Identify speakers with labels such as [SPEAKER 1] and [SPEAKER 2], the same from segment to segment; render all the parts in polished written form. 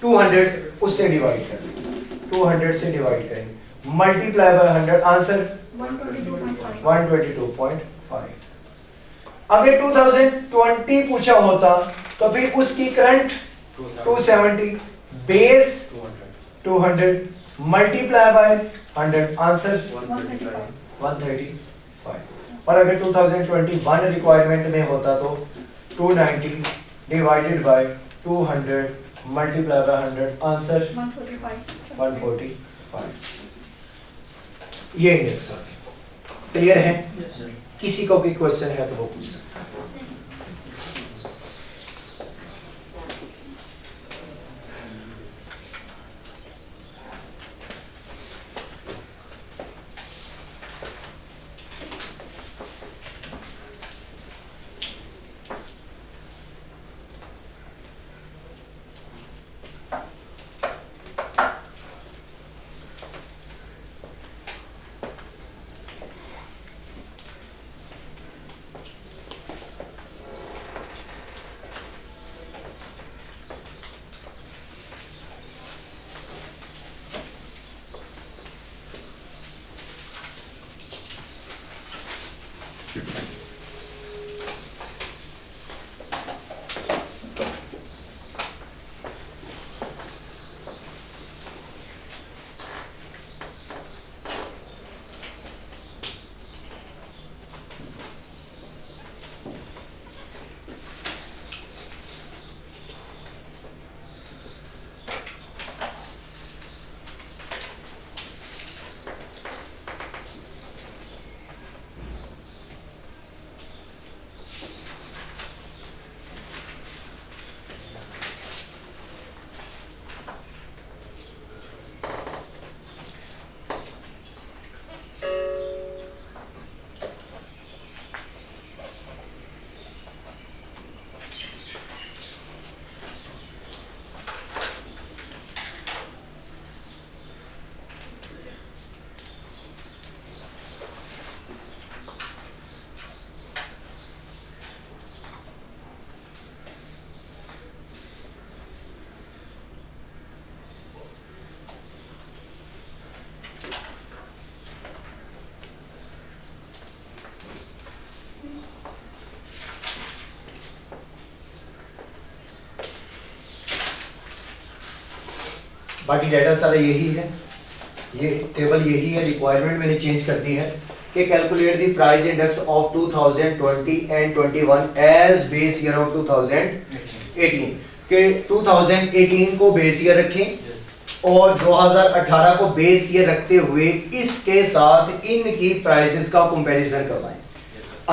[SPEAKER 1] 200 उससे डिवाइड करें, 200 से डिवाइड करें, मल्टीप्लाई बाय 100, आंसर 122.5। अगर 2020 पूछा होता तो फिर उसकी current 270, base 200, multiply by 100, answer 135। और अगर 2021 रिक्वायरमेंट में होता तो 290 divided by 200 multiply by 100, answer 145। ये इंडेक्स आ गया। क्लियर है? किसी को कोई क्वेश्चन है तो वो पूछ सकते हैं। बाकी डाटा सारा यही है, ये टेबल यही है, रिक्वायरमेंट मैंने चेंज कर दी है कि calculate the price index of 2020 and 21 as base year of 2018 के 2018 को बेस ईयर रखें और 2018 को बेस ईयर रखते हुए इसके साथ इनकी प्राइसेस का कंपैरिजन करवाएं।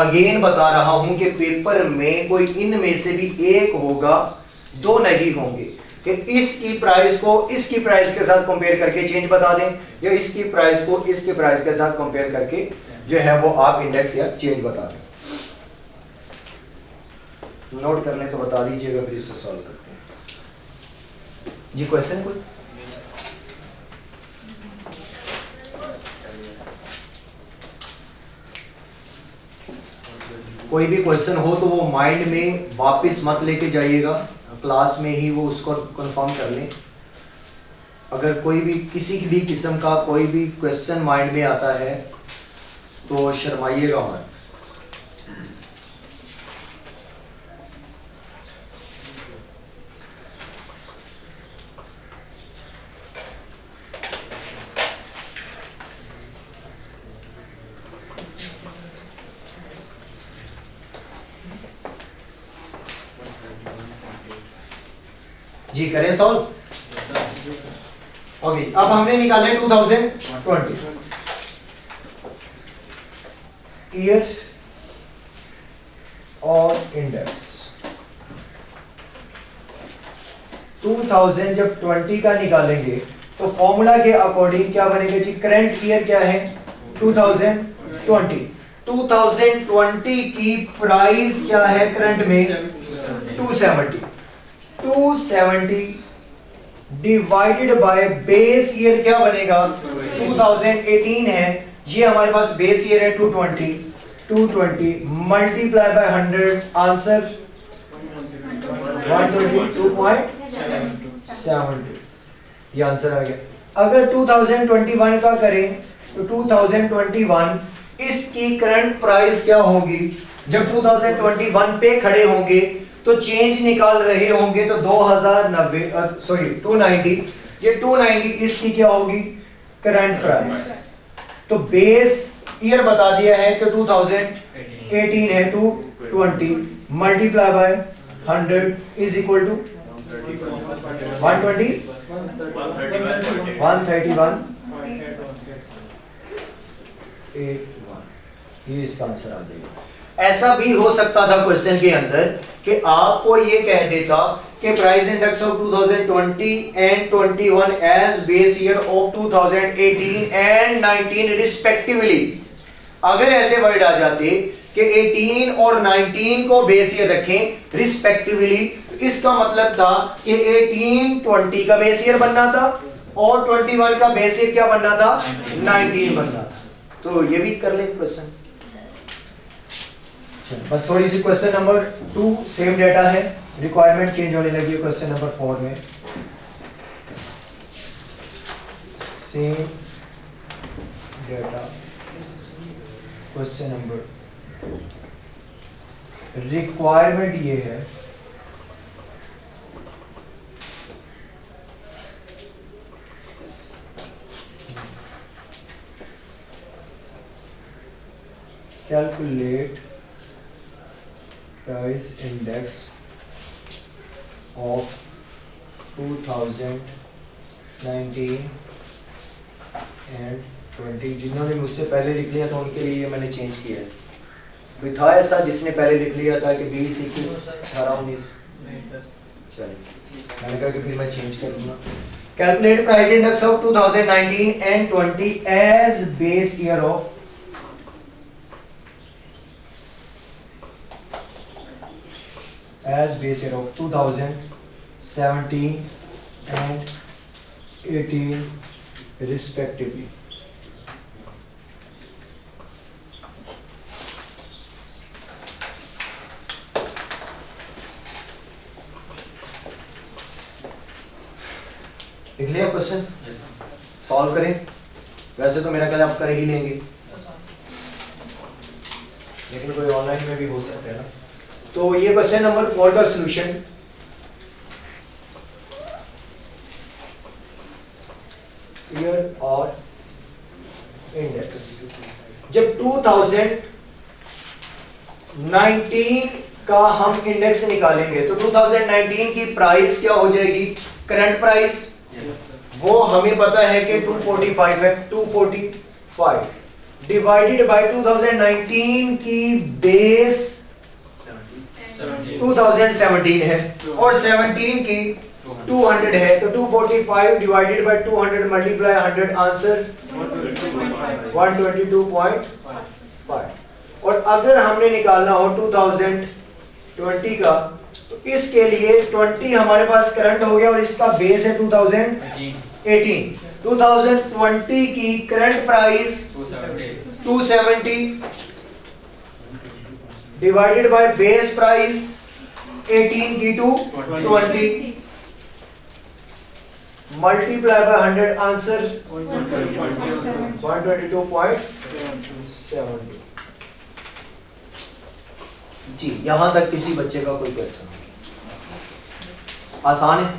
[SPEAKER 1] अगेन बता रहा हूं कि पेपर में कोई इनमें से भी एक होगा, दो नहीं होंगे कि इसकी प्राइस को इसकी प्राइस के साथ कंपेयर करके चेंज बता दें या इसकी प्राइस को इसकी प्राइस के साथ कंपेयर करके जो है वो आप इंडेक्स या चेंज बता दें। नोट कर लें तो बता दीजिएगा, फिर इसे सॉल्व करते हैं। जी क्वेश्चन कोई भी क्वेश्चन हो तो वो माइंड में वापस मत लेके जाइएगा, क्लास में ही वो उसको कंफर्म कर लें। अगर कोई भी किसी भी किस्म का कोई भी क्वेश्चन माइंड में आता है तो शर्माइएगा मत। जी करें सॉल्व। ओके, अब हमने निकाले 2020 ईयर और इंडेक्स। 2000 जब 20 का निकालेंगे तो फॉर्मूला के अकॉर्डिंग क्या बनेगा जी? करंट ईयर क्या है? 2020। 2020 की प्राइस क्या है करंट में? 270। 270 डिवाइडेड बाय बेस ईयर क्या बनेगा? 2018 है, ये हमारे पास बेस ईयर है 220। 220 मल्टीप्लाई बाय 100, आंसर 122.7। 70, ये आंसर आ गया। अगर 2021 का करें तो 2021 इसकी करंट प्राइस क्या होगी? जब 2021 पे खड़े होंगे तो चेंज निकाल रहे होंगे तो 290, ये 290 इसकी क्या होगी? Current price. तो बेस ईयर बता दिया है कि 2018 है, 220 multiply by 100 is equal to 120, 131, 81, ये इसका आंसर आ जाएगा। ऐसा भी हो सकता था क्वेश्चन के अंदर कि आपको ये कह देता कि price index of 2020 and 21 as base year of 2018 and 19 respectively. अगर ऐसे वर्ड आ जाते कि 18 और 19 को बेस ईयर रखें रिस्पेक्टिवली, तो इसका मतलब था कि 18 20 का बेस ईयर बनना था और 21 का बेस ईयर क्या बनना था? 19 बनना था। तो ये भी कर ले क्वेश्चन। बस थोड़ी सी क्वेश्चन नंबर 2 सेम डेटा है, रिक्वायरमेंट चेंज होने लगी है क्वेश्चन नंबर 4 में। Same data question number, requirement ये है calculate price index of 2019 and 20। जिन्होंने मुझसे पहले लिख लिया था उनके लिए मैंने चेंज किया है। कोई था ऐसा जिसने पहले लिख लिया था कि 20, 21, 18, 19? चलिए, मैंने कहा कि फिर मैं चेंज कर दूंगा। Calculate price index of 2019 and 20 as base year of base year of 2017 and 18 respectively। लिख लिया क्वेश्चन? सॉल्व करें। वैसे तो मेरा ख्याल आप कर ही लेंगे, लेकिन कोई ऑनलाइन में भी हो सकता है ना। तो ये क्वेश्चन नंबर 4 का सॉल्यूशन, ईयर और इंडेक्स। जब 2019 का हम इंडेक्स निकालेंगे तो 2019 की प्राइस क्या हो जाएगी? Current price. वो हमें पता है कि 245 है, 245 डिवाइडेड बाय 2019 की बेस 2017 है और 17 की 200 है, तो 245 डिवाइडेड बाय 200 मल्टीप्लाई 100, आंसर 122.5। और अगर हमने निकालना हो 2020 का तो इसके लिए 20 हमारे पास करंट हो गया और इसका बेस है 2018। 2020 की current price 270 divided by base price 18 की 220 मल्टीप्लाई बाय 100, आंसर 122.7। जी, यहां तक किसी बच्चे का कोई क्वेश्चन? आसान है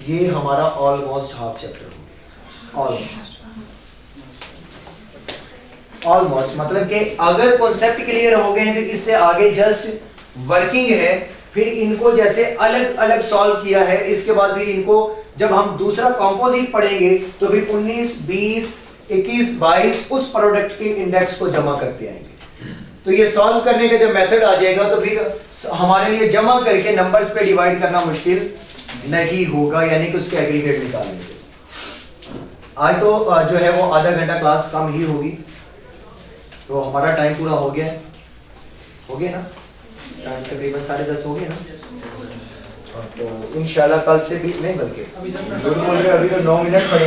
[SPEAKER 1] ये। हमारा ऑलमोस्ट हाफ चैप्टर हो गया। ऑलमोस्ट मतलब कि अगर कॉन्सेप्ट क्लियर हो गए हैं तो इससे आगे जस्ट वर्किंग है। फिर इनको जैसे अलग अलग सॉल्व किया है, इसके बाद फिर इनको जब हम दूसरा कंपोजिट पढ़ेंगे तो फिर 19, 20, 21, 22 उस प्रोडक्ट के इंडेक्स को जमा करते आएंगे। तो ये सॉल्व करने का जब मेथड आ जाएगा तो फिर हमारे लिए जमा करके नंबर्स पे डिवाइड करना मुश्किल नहीं होगा, यानी कि उसके एग्रीगेट निकालेंगे। आज तो जो है वो आधा घंटा क्लास कम ही होगी, तो हमारा टाइम पूरा हो गया है। हो गया ना? टाइम तकरीबन 10:30 हो गया ना? तो इंशाल्लाह कल से भी नहीं, बल्कि बिल्कुल अभी तो 9 मिनट पड़े,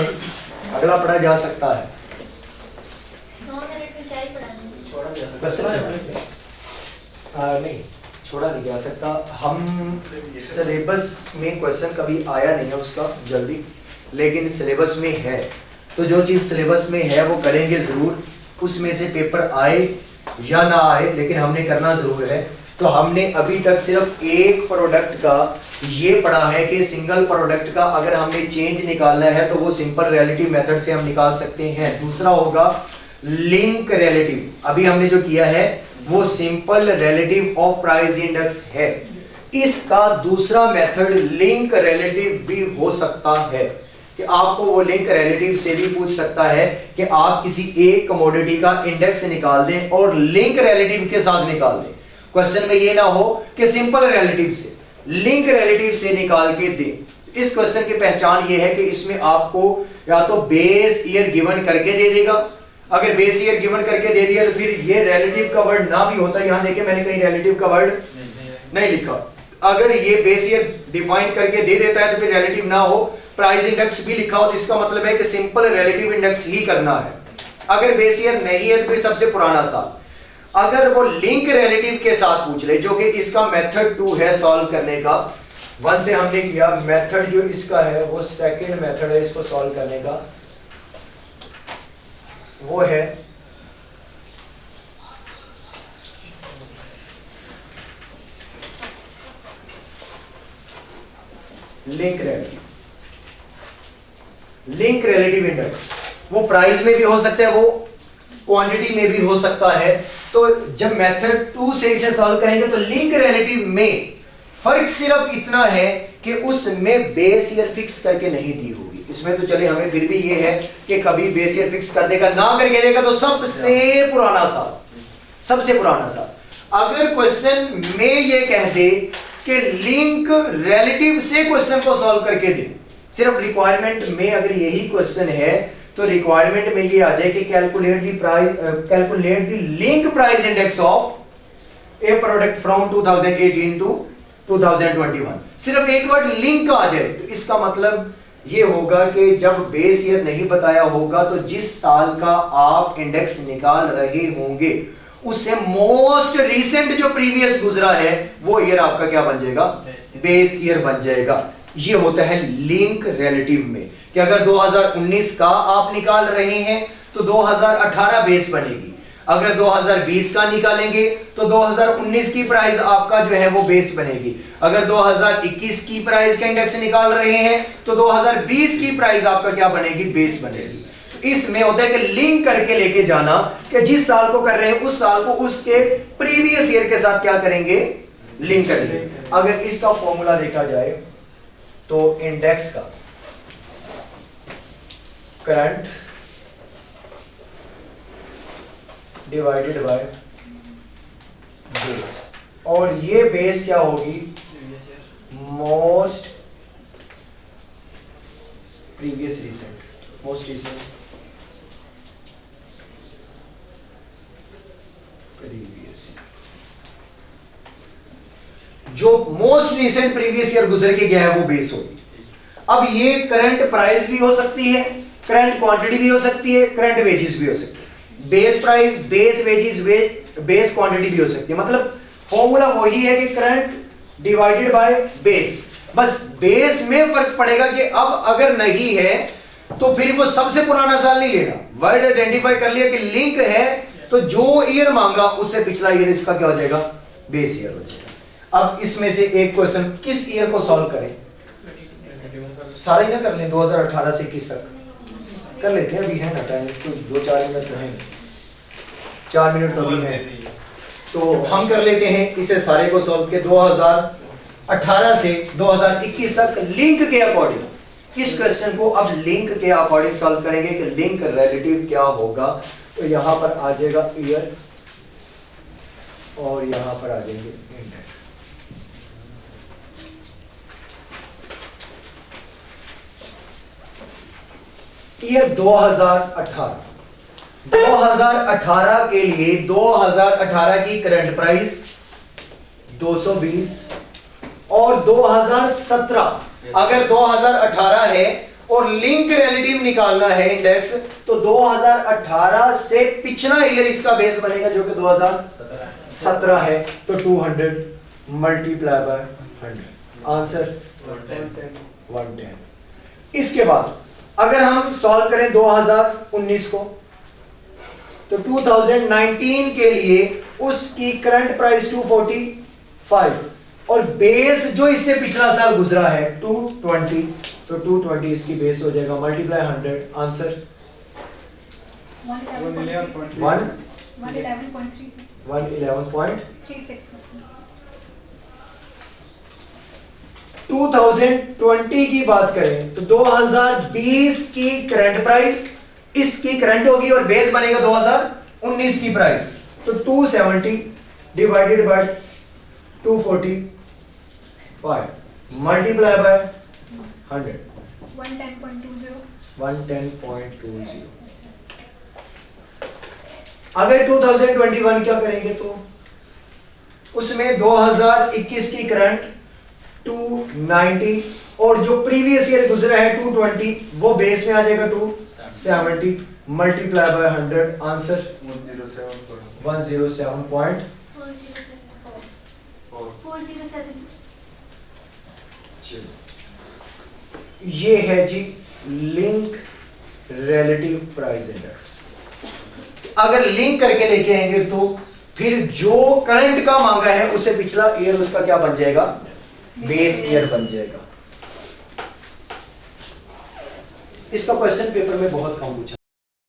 [SPEAKER 1] अगला पढ़ा जा सकता है।
[SPEAKER 2] 9 मिनट में क्या ही पढ़ाएंगे?
[SPEAKER 1] नहीं, छोड़ा नहीं जा सकता। हम सिलेबस में क्वेश्चन कभी आया नहीं है उसका जल्दी, लेकिन सिलेबस में है, तो जो चीज़ सिलेबस में है वो करेंगे ज़रूर, उसमें से पेपर आए या ना आए, लेकिन हमने करना ज़रूर है। तो हमने अभी तक सिर्फ एक प्रोडक्ट का ये पढ़ा है कि सिंगल प्रोडक्ट का अगर हमने चेंज निकालना है तो वो सिंपल रिलेटिव मेथड से हम निकाल सकते हैं। दूसरा होगा लिंक रिलेटिव, अभी हमने जो किया है वो simple relative of price index है। इसका दूसरा मेथड लिंक रिलेटिव भी हो सकता है कि आपको वो लिंक रिलेटिव से भी पूछ सकता है कि आप किसी एक कमोडिटी का इंडेक्स निकाल दें और लिंक रिलेटिव के साथ निकाल दें। क्वेश्चन में ये ना हो कि सिंपल रिलेटिव से, लिंक रिलेटिव से निकाल के दें। इस क्वेश्चन की पहचान ये है कि इसमें आपको या तो बेस ईयर गिवन करके दे देगा, अगर बेस ईयर गिवन करके दे दिया तो फिर ये रिलेटिव का वर्ड ना भी होता, यहां देखिए मैंने कहीं रिलेटिव का वर्ड नहीं लिखा। अगर ये बेस ईयर डिफाइन करके दे देता है तो फिर रिलेटिव ना हो, प्राइस इंडेक्स भी लिखा हो तो इसका मतलब है कि सिंपल रिलेटिव इंडेक्स ही करना है। अगर बेस ईयर नहीं है तो फिर सबसे पुराना साल। अगर वो लिंक रिलेटिव के साथ पूछ ले, जो कि इसका मेथड 2 है सॉल्व करने का, 1 से हमने किया, मेथड जो इसका है वो सेकंड मेथड है इसको सॉल्व करने का, वो है link relative. Link relative index वो प्राइस में भी हो सकता है, वो क्वांटिटी में भी हो सकता है। तो जब मेथड 2 से इसे सॉल्व करेंगे तो लिंक रिलेटिव में फर्क सिर्फ इतना है कि उसमें बेस ईयर फिक्स करके नहीं दी होगी। इसमें तो चले हमें फिर भी ये है कि कभी बेस ईयर फिक्स कर देगा, ना करके देगा तो सबसे पुराना साल, सबसे पुराना साल। अगर क्वेश्चन में ये कह दे कि लिंक रिलेटिव से क्वेश्चन को सॉल्व करके दे, सिर्फ रिक्वायरमेंट में अगर यही क्वेश्चन है तो रिक्वायरमेंट में ये आ जाए कि calculate the link price index of a product from 2018 to 2021, सिर्फ एक वर्ड लिंक का आ जाए तो इसका मतलब ये होगा कि जब बेस ईयर नहीं बताया होगा तो जिस साल का आप इंडेक्स निकाल रहे होंगे उससे मोस्ट रीसेंट जो प्रीवियस गुजरा है वो ईयर आपका क्या बन जाएगा, बेस ईयर बन जाएगा। ये होता है लिंक रिलेटिव में कि अगर 2019 का आप निकाल रहे हैं तो 2018 बेस बनेगी, अगर 2020 का निकालेंगे तो 2019 की प्राइस आपका जो है वो बेस बनेगी, अगर 2021 की प्राइस का इंडेक्स निकाल रहे हैं तो 2020 की प्राइस आपका क्या बनेगी, बेस बनेगी। इसमें होता है कि लिंक करके लेके जाना कि जिस साल को कर रहे हैं उस साल को उसके प्रीवियस ईयर के साथ क्या करेंगे, लिंक करेंगे। अगर इसका फॉर्मूला देखा जाए तो इंडेक्स का करंट डिवाइडेड बाय बेस, और ये बेस क्या होगी, most previous recent, most recent previous, जो मोस्ट रीसेंट प्रीवियस ईयर गुजर के गया है वो बेस होगी। अब ये करंट प्राइस भी हो सकती है, करंट क्वांटिटी भी हो सकती है, करंट वेजेस भी हो सकती है, base price, base wages, base quantity भी हो सकती है। मतलब फॉर्मूला वही है कि करंट डिवाइडेड बाय बेस, बस बेस में फर्क पड़ेगा कि अब अगर नहीं है तो फिर वो सबसे पुराना साल नहीं लेना, वर्ड आइडेंटिफाई कर लिया कि लिंक है तो जो ईयर मांगा उससे पिछला ईयर इसका क्या हो जाएगा, बेस ईयर हो जाएगा। अब इसमें से एक क्वेश्चन किस ईयर को सॉल्व करें, सारे ना कर लें, 2018 से 21 तक कर लेते हैं, अभी है ना टाइम, कुछ 2-4 मिनट तो हैं, 4 मिनट तो अभी है, तो हम कर लेते हैं इसे सारे को सॉल्व के 2018 से 2021 तक लिंक के अकॉर्डिंग। इस क्वेश्चन को अब लिंक के अकॉर्डिंग सॉल्व करेंगे कि लिंक रिलेटिव क्या होगा। तो यहां पर आ जाएगा ईयर और यहां पर आ जाएंगे इंडेक्स। ईयर 2018 के लिए 2018 की करंट प्राइस 220 और 2017, अगर 2018 है और लिंक रिलेटिव निकालना है इंडेक्स तो 2018 से पिछला ईयर इसका बेस बनेगा जो कि 2017 है, तो 200 मल्टीप्लाई बाय 100, आंसर 110। इसके बाद अगर हम सॉल्व करें 2019 को, तो 2019 के लिए उसकी करंट प्राइस 245 और बेस जो इससे पिछला साल गुजरा है 220, तो 220 इसकी बेस हो जाएगा, मल्टीप्लाई 100, आंसर 111.36। 2020 की बात करें तो 2020 की करंट प्राइस इसकी करंट होगी और बेस बनेगा 2019 की प्राइस, तो 270 डिवाइडेड बाय 245 मल्टीप्लाई बाय 100, 110.20। अगर 2021 क्या करेंगे तो उसमें 2021 की करंट 290 और जो प्रीवियस ईयर गुजरा है 220 वो बेस में आ जाएगा 270 मल्टीप्लाई बाय 100, आंसर 107.407। ये है जी लिंक रिलेटिव प्राइस इंडेक्स। अगर लिंक करके लेके आएंगे तो फिर जो करंट का मांगा है उससे पिछला ईयर उसका क्या बन जाएगा, बेस ईयर बन जाएगा। इसका क्वेश्चन पेपर में बहुत कम पूछा।